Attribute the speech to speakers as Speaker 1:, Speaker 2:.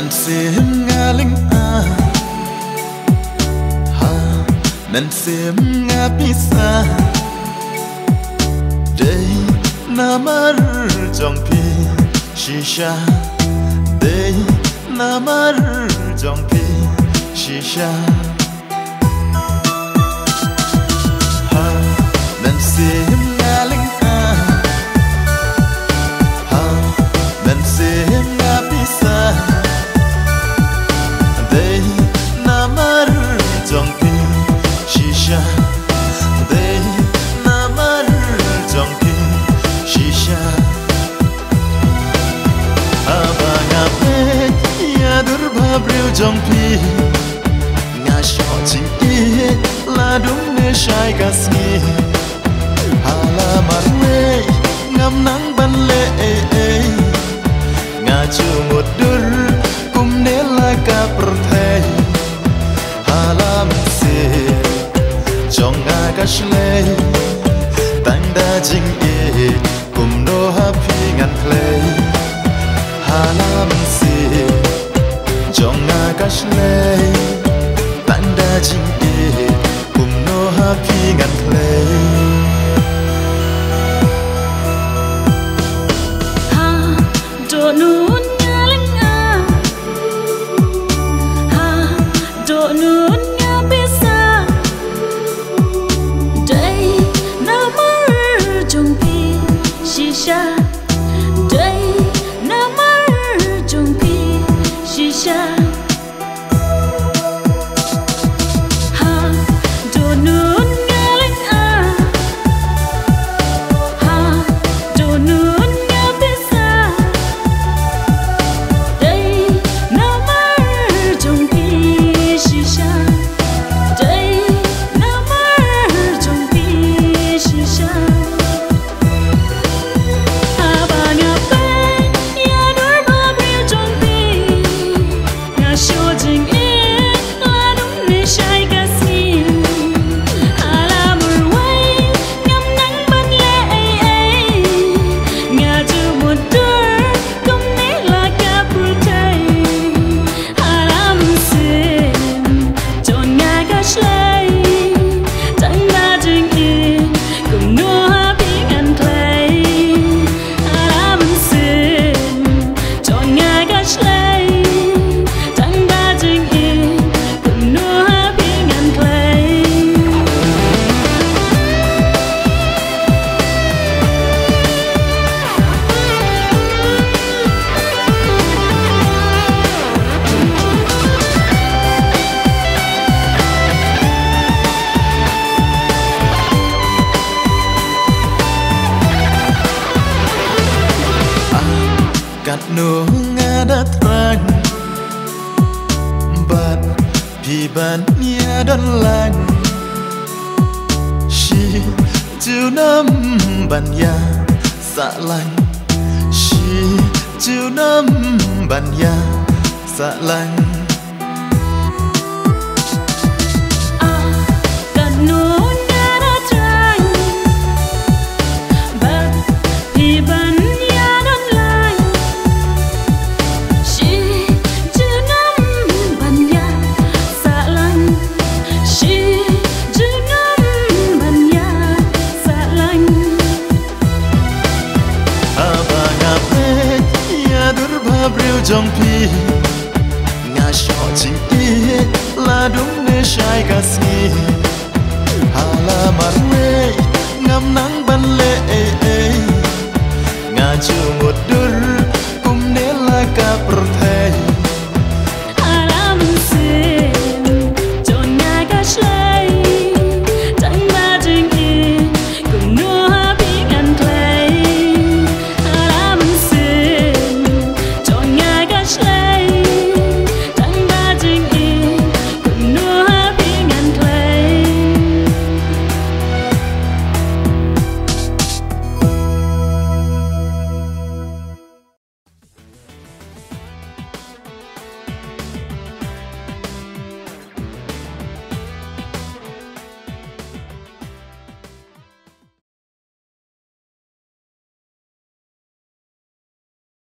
Speaker 1: nan sim nga ling a ha nan sim nga pisa day namar jong pi shisha day namar jong pi shisha ha nan sim nga ling a ha nan sim nga pisa day namar jong pi shisha day namar jong pi shisha abang apet ya durbhabril jong pi nga sho ching ki la dum ne shai gasni hala marwe ngam nang ban le nga chu một dur kum ne la ka prthei halam se chong nga kashle tang da jing e kum no ha phi ngan play halam se chong nga kashle tang da jing e kum no ha phi ngan play
Speaker 2: nun nga ling a ha do nun nga bisa day namar jong pi shisha day namar jong pi shisha ha do nun nga ling a ha do nun nga bisa
Speaker 1: no nga da trang bat pi ban nia don lang shi tu nam ban ya sa lang shi tu nam ban ya sa lang jong pi nga sho ching ki la dum ne shai gasni hala marwe ngam nang ban le nga chu một